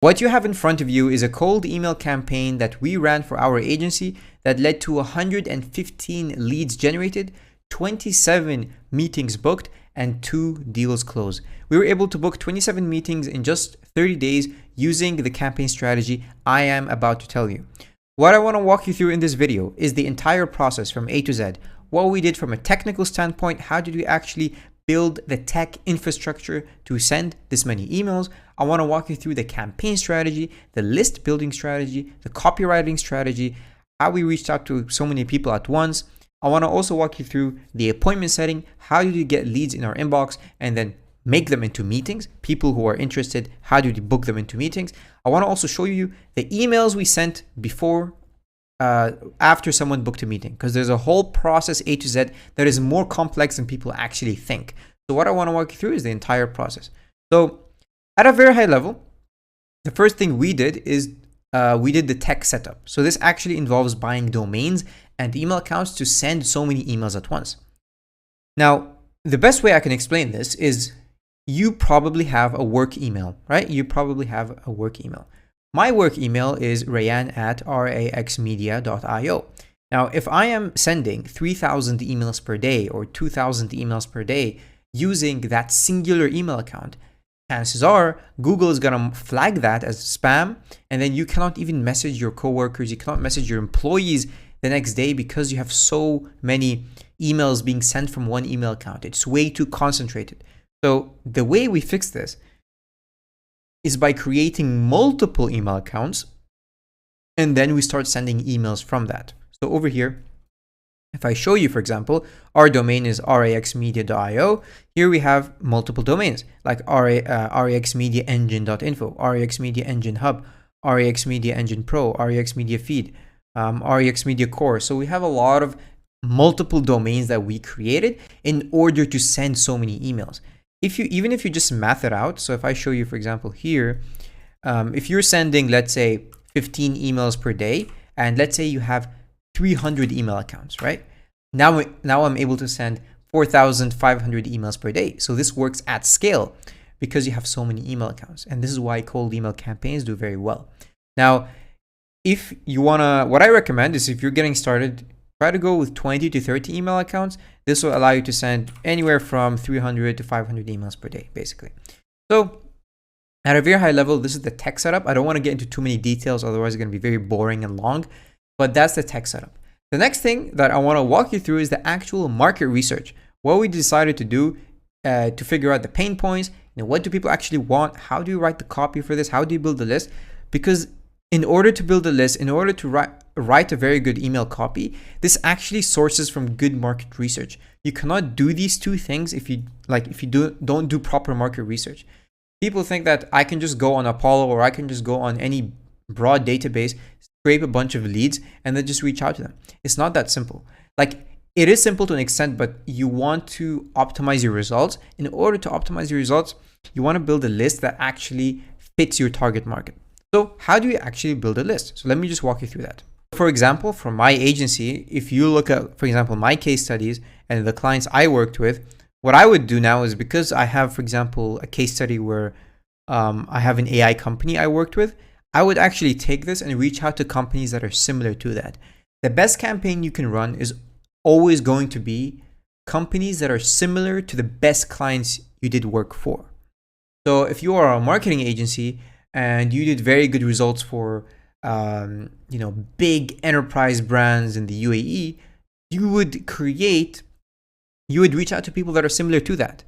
What you have in front of you is a cold email campaign that we ran for our agency that led to 115 leads generated, 27 meetings booked, and 2 deals closed. We were able to book 27 meetings in just 30 days using the campaign strategy I am about to tell you. What I want to walk you through in this video is the entire process from A to Z. What we did from a technical standpoint, how did we actually build the tech infrastructure to send this many emails. I want to walk you through the campaign strategy, the list building strategy, the copywriting strategy, how we reached out to so many people at once. I want to also walk you through the appointment setting, how do you get leads in our inbox and then make them into meetings. People who are interested, how do you book them into meetings? I want to also show you the emails we sent before after someone booked a meeting, because there's a whole process A to Z that is more complex than people actually think. So what I want to walk you through is the entire process. So at a very high level, the first thing we did is we did the tech setup. So this actually involves buying domains and email accounts to send so many emails at once. Now, the best way I can explain this is you probably have a work email, right? You probably have a work email. My work email is rayan@raxmedia.io. Now, if I am sending 3,000 emails per day or 2,000 emails per day using that singular email account, chances are Google is going to flag that as spam, and then you cannot even message your coworkers, you cannot message your employees the next day because you have so many emails being sent from one email account. It's way too concentrated. So the way we fix this is by creating multiple email accounts, and then we start sending emails from that. So over here, if I show you, for example, our domain is raxmedia.io. Here we have multiple domains like raxmediaengine.info, raxmediaengine hub, raxmediaengine pro, raxmediafeed, raxmediacore. So we have a lot of multiple domains that we created in order to send so many emails. Even if you just math it out, so if I show you, for example, here, if you're sending, let's say, 15 emails per day, and let's say you have 300 email accounts, right? Now I'm able to send 4,500 emails per day. So this works at scale because you have so many email accounts. And this is why cold email campaigns do very well. Now, if you what I recommend is if you're getting started, try to go with 20 to 30 email accounts. This will allow you to send anywhere from 300 to 500 emails per day, basically. So at a very high level, this is the tech setup. I don't want to get into too many details, otherwise it's going to be very boring and long, but that's the tech setup. The next thing that I want to walk you through is the actual market research. What we decided to do to figure out the pain points, what do people actually want? How do you write the copy for this? How do you build the list? Because in order to build a list, in order to write a very good email copy, this actually sources from good market research. You cannot do these two things if you don't do proper market research. People think that I can just go on Apollo or I can just go on any broad database, scrape a bunch of leads, and then just reach out to them. It's not that simple. Like, it is simple to an extent, but you want to optimize your results. In order to optimize your results, you want to build a list that actually fits your target market. So how do you actually build a list? So let me just walk you through that. For example, for my agency, if you look at, for example, my case studies and the clients I worked with, what I would do now is, because I have, for example, a case study where I have an AI company I worked with, I would actually take this and reach out to companies that are similar to that. The best campaign you can run is always going to be companies that are similar to the best clients you did work for. So if you are a marketing agency and you did very good results for big enterprise brands in the UAE, you would reach out to people that are similar to that.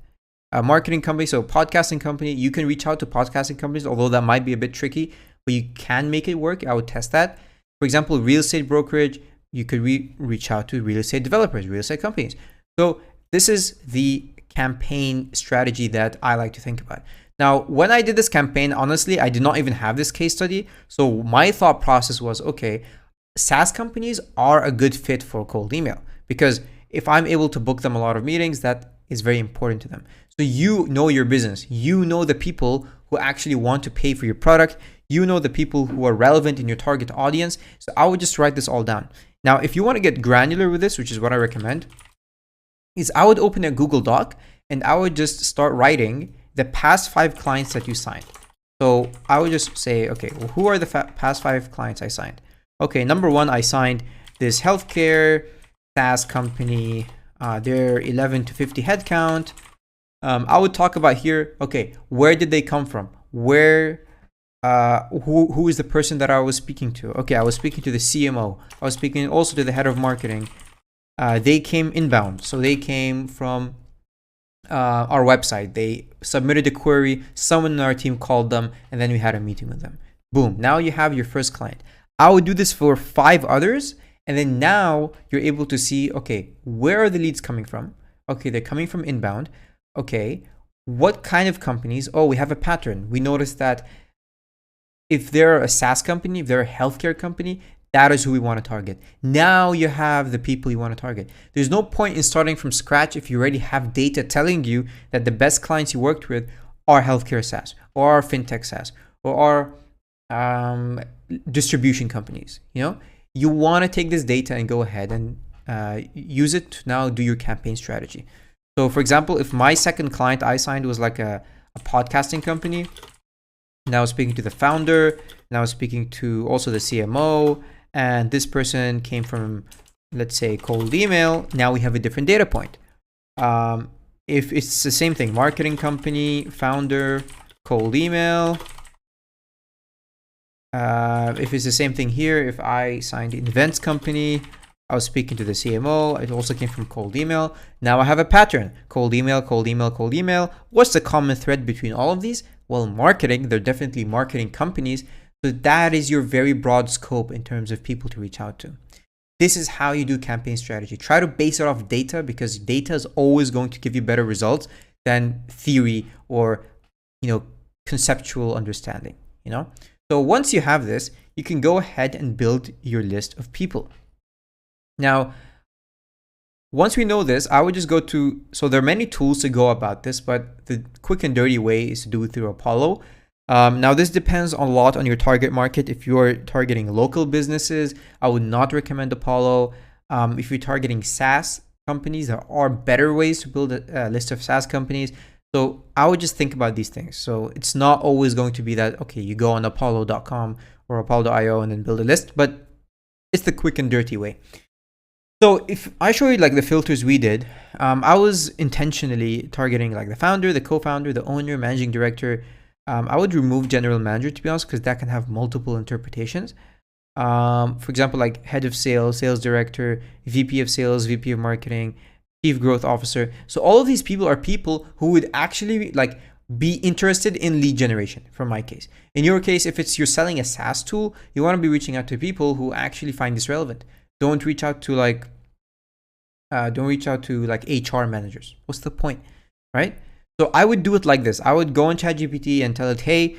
A marketing company, so podcasting company, you can reach out to podcasting companies, although that might be a bit tricky, but you can make it work. I would test that. For example, real estate brokerage, you could reach out to real estate developers, real estate companies. So this is the campaign strategy that I like to think about. Now, when I did this campaign, honestly, I did not even have this case study. So my thought process was, okay, SaaS companies are a good fit for cold email, because if I'm able to book them a lot of meetings, that is very important to them. So you know your business, you know the people who actually want to pay for your product, you know the people who are relevant in your target audience. So I would just write this all down. Now, if you want to get granular with this, which is what I recommend, is I would open a Google Doc and I would just start writing the past 5 clients that you signed. So I would just say, okay, well, who are the past 5 clients I signed? Okay, number 1, I signed this healthcare SaaS company. They're 11 to 50 headcount. I would talk about here, okay, where did they come from? Where, who is the person that I was speaking to? Okay, I was speaking to the CMO. I was speaking also to the head of marketing. They came inbound. So they came from our website. They submitted a query. Someone in our team called them, and then we had a meeting with them. Boom. Now you have your first client. I would do this for 5 others. And then now you're able to see, okay, where are the leads coming from? Okay, they're coming from inbound. Okay, what kind of companies? Oh, we have a pattern. We noticed that if they're a SaaS company, if they're a healthcare company, that is who we want to target. Now you have the people you want to target. There's no point in starting from scratch if you already have data telling you that the best clients you worked with are healthcare SaaS or are fintech SaaS or are distribution companies. You want to take this data and go ahead and use it to now do your campaign strategy. So for example, if my second client I signed was like a podcasting company, now I was speaking to the founder, now I was speaking to also the CMO, and this person came from, let's say, cold email. Now we have a different data point. If it's the same thing, marketing company, founder, cold email. If it's the same thing here, if I signed an events company, I was speaking to the CMO. It also came from cold email. Now I have a pattern. Cold email, cold email, cold email. What's the common thread between all of these? Well, marketing. They're definitely marketing companies. So that is your very broad scope in terms of people to reach out to. This is how you do campaign strategy. Try to base it off data, because data is always going to give you better results than theory or, conceptual understanding, So once you have this, you can go ahead and build your list of people. Now, once we know this, I would just go to, so there are many tools to go about this, but the quick and dirty way is to do it through Apollo. Now, this depends a lot on your target market. If you're targeting local businesses, I would not recommend Apollo. If you're targeting SaaS companies, there are better ways to build a list of SaaS companies. So I would just think about these things. So it's not always going to be that, okay, you go on apollo.com or apollo.io and then build a list, but it's the quick and dirty way. So if I show you like the filters we did, I was intentionally targeting like the founder, the co-founder, the owner, managing director. I would remove general manager, to be honest, because that can have multiple interpretations. For example, like head of sales, sales director, VP of sales, VP of marketing, chief growth officer. So all of these people are people who would actually like be interested in lead generation, from my case. In your case, if you're selling a SaaS tool, you want to be reaching out to people who actually find this relevant. Don't reach out to like HR managers. What's the point, right? So I would do it like this. I would go on ChatGPT and tell it, hey,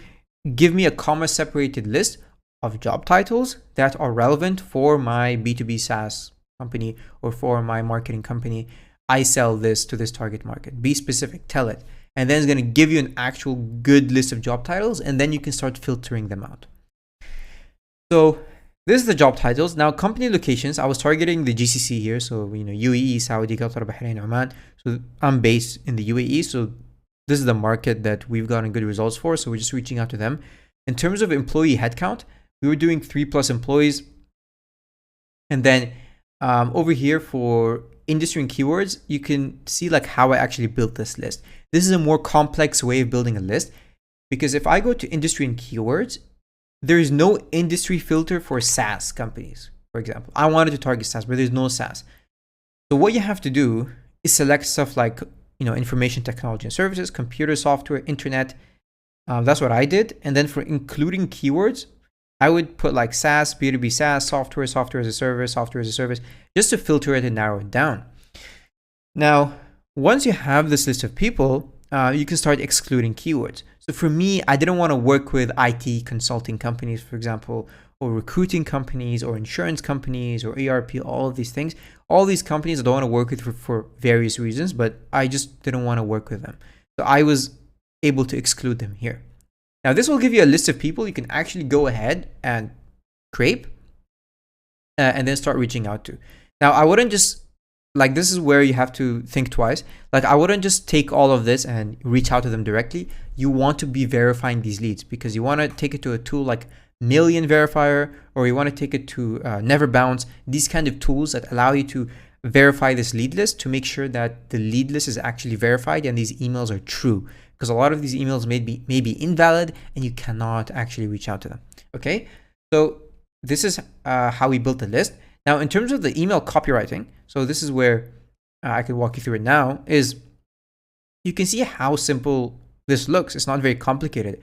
give me a comma separated list of job titles that are relevant for my B2B SaaS company or for my marketing company. I sell this to this target market. Be specific, tell it. And then it's going to give you an actual good list of job titles, and then you can start filtering them out. So this is the job titles. Now, company locations, I was targeting the GCC here. So, UAE, Saudi, Qatar, Bahrain, Oman. So I'm based in the UAE. So this is the market that we've gotten good results for. So we're just reaching out to them. In terms of employee headcount, we were doing 3+ employees. And then over here for industry and keywords, you can see like how I actually built this list. This is a more complex way of building a list, because if I go to industry and keywords, there is no industry filter for SaaS companies. For example, I wanted to target SaaS, but there's no SaaS. So what you have to do is select stuff like, information technology and services, computer software, internet. That's what I did. And then for including keywords, I would put like SaaS, B2B SaaS, software as a service, just to filter it and narrow it down. Now, once you have this list of people, you can start excluding keywords. So for me, I didn't want to work with IT consulting companies, for example, or recruiting companies or insurance companies or ERP, all of these things. All these companies I don't want to work with for various reasons, but I just didn't want to work with them. So I was able to exclude them here. Now, this will give you a list of people you can actually go ahead and scrape and then start reaching out to. Now, I wouldn't just like, this is where you have to think twice. Like, I wouldn't just take all of this and reach out to them directly. You want to be verifying these leads, because you want to take it to a tool like Million Verifier, or you want to take it to Never Bounce. These kind of tools that allow you to verify this lead list to make sure that the lead list is actually verified and these emails are true, because a lot of these emails may be invalid and you cannot actually reach out to them. Okay, so this is how we built the list. Now, in terms of the email copywriting, so this is where I could walk you through it now, is you can see how simple this looks. It's not very complicated.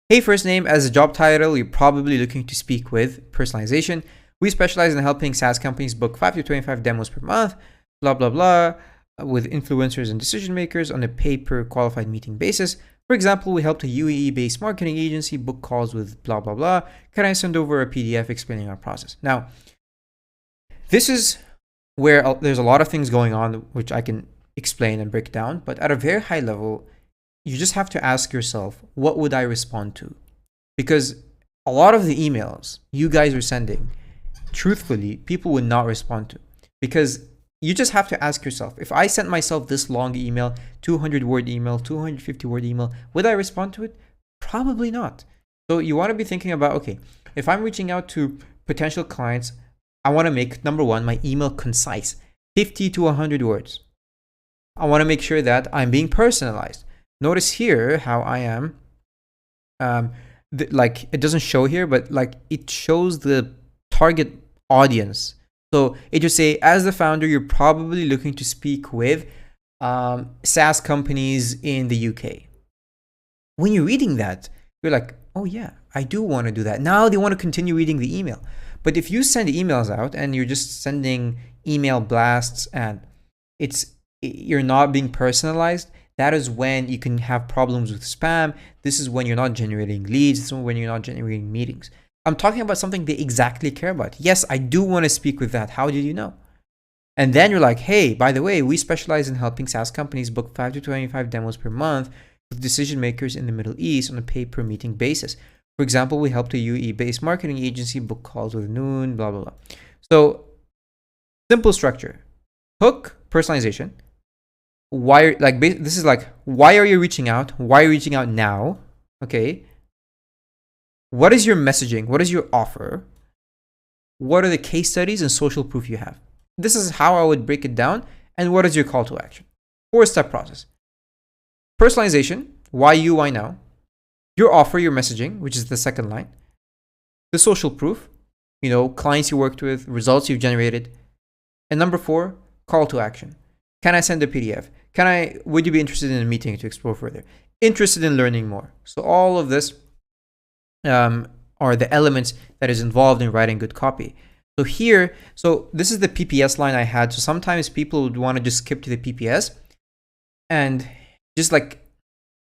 Hey, first name as a job title, you're probably looking to speak with. Personalization, we specialize in helping SaaS companies book 5 to 25 demos per month, blah, blah, blah, with influencers and decision makers on a pay-per-qualified meeting basis. For example, we helped a UAE-based marketing agency book calls with blah, blah, blah. Can I send over a PDF explaining our process? Now, this is where there's a lot of things going on, which I can explain and break down. But at a very high level, you just have to ask yourself, what would I respond to? Because a lot of the emails you guys are sending, truthfully, people would not respond to. Because you just have to ask yourself, if I sent myself this long email, 200-word email, 250-word email, would I respond to it? Probably not. So you want to be thinking about, okay, if I'm reaching out to potential clients, I want to make, number one, my email concise, 50 to 100 words. I want to make sure that I'm being personalized. Notice here how I am, like, it doesn't show here, but like it shows the target audience. So it just say, as the founder, you're probably looking to speak with SaaS companies in the UK. When you're reading that, you're like, oh yeah, I do want to do that. Now they want to continue reading the email. But if you send emails out and you're just sending email blasts and you're not being personalized, that is when you can have problems with spam. This is when you're not generating leads. This is when you're not generating meetings. I'm talking about something they exactly care about. Yes, I do want to speak with that. How did you know? And then you're like, hey, by the way, we specialize in helping SaaS companies book 5 to 25 demos per month with decision makers in the Middle East on a pay-per-meeting basis. For example, we helped a UAE-based marketing agency book calls with Noon, blah, blah, blah. So, simple structure. Hook, personalization. Why, like, this is like, why are you reaching out? Why are you reaching out now? Okay. What is your messaging? What is your offer? What are the case studies and social proof you have? This is how I would break it down. And what is your call to action? 4-step process. Personalization. Why you, why now? Your offer, your messaging, which is the second line. The social proof, clients you worked with, results you've generated. And number 4, call to action. Can I send a PDF? Would you be interested in a meeting to explore further? Interested in learning more? So all of this are the elements that is involved in writing good copy. So this is the PPS line I had. So sometimes people would want to just skip to the PPS and just like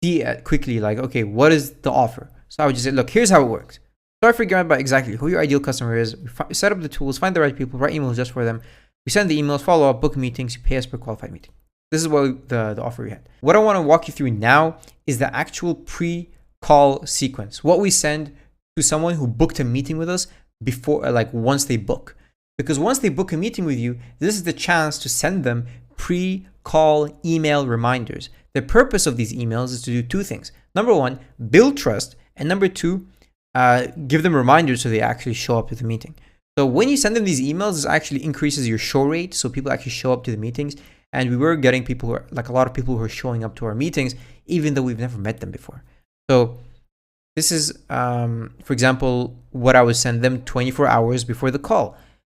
see it quickly, like, okay, what is the offer? So I would just say, look, here's how it works. Start figuring out about exactly who your ideal customer is. We set up the tools, find the right people, write emails just for them. We send the emails, follow up, book meetings, you pay us per qualified meeting. This is what the offer we had. What I want to walk you through now is the actual pre-call sequence. What we send to someone who booked a meeting with us before, like once they book. Because once they book a meeting with you, this is the chance to send them pre-call email reminders. The purpose of these emails is to do 2 things. Number 1, build trust. And number 2, give them reminders so they actually show up to the meeting. So when you send them these emails, this actually increases your show rate. So people actually show up to the meetings. And we were getting people a lot of people who are showing up to our meetings, even though we've never met them before. So this is, for example, what I would send them 24 hours before the call.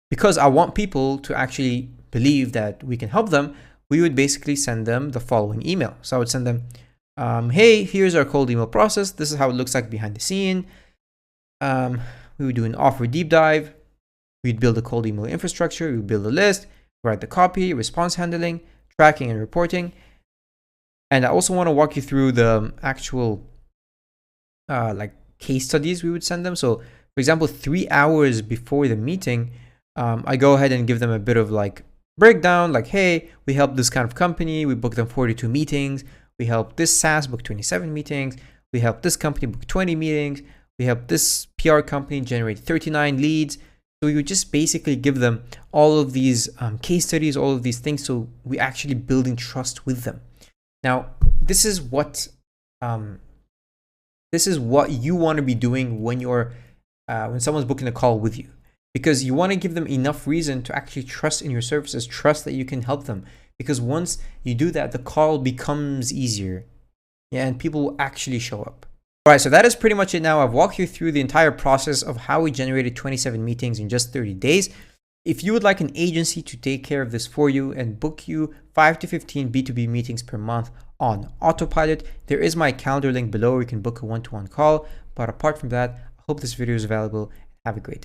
Because I want people to actually believe that we can help them, we would basically send them the following email. So I would send them, hey, here's our cold email process. This is how it looks like behind the scene. We would do an offer deep dive. We'd build a cold email infrastructure. We would build a list, write the copy, response handling, tracking and reporting. And I also want to walk you through the actual case studies we would send them. So for example, 3 hours before the meeting, I go ahead and give them a bit of breakdown, hey, we help this kind of company. We book them 42 meetings. We help this SaaS book 27 meetings. We help this company book 20 meetings. We help this PR company generate 39 leads. So you just basically give them all of these case studies, all of these things. So we actually building trust with them. Now, this is what you want to be doing when you're when someone's booking a call with you, because you want to give them enough reason to actually trust in your services, trust that you can help them. Because once you do that, the call becomes easier, yeah, and people will actually show up. All right, so that is pretty much it now. I've walked you through the entire process of how we generated 27 meetings in just 30 days. If you would like an agency to take care of this for you and book you 5 to 15 B2B meetings per month on autopilot, there is my calendar link below where you can book a one-to-one call. But apart from that, I hope this video is valuable. Have a great day.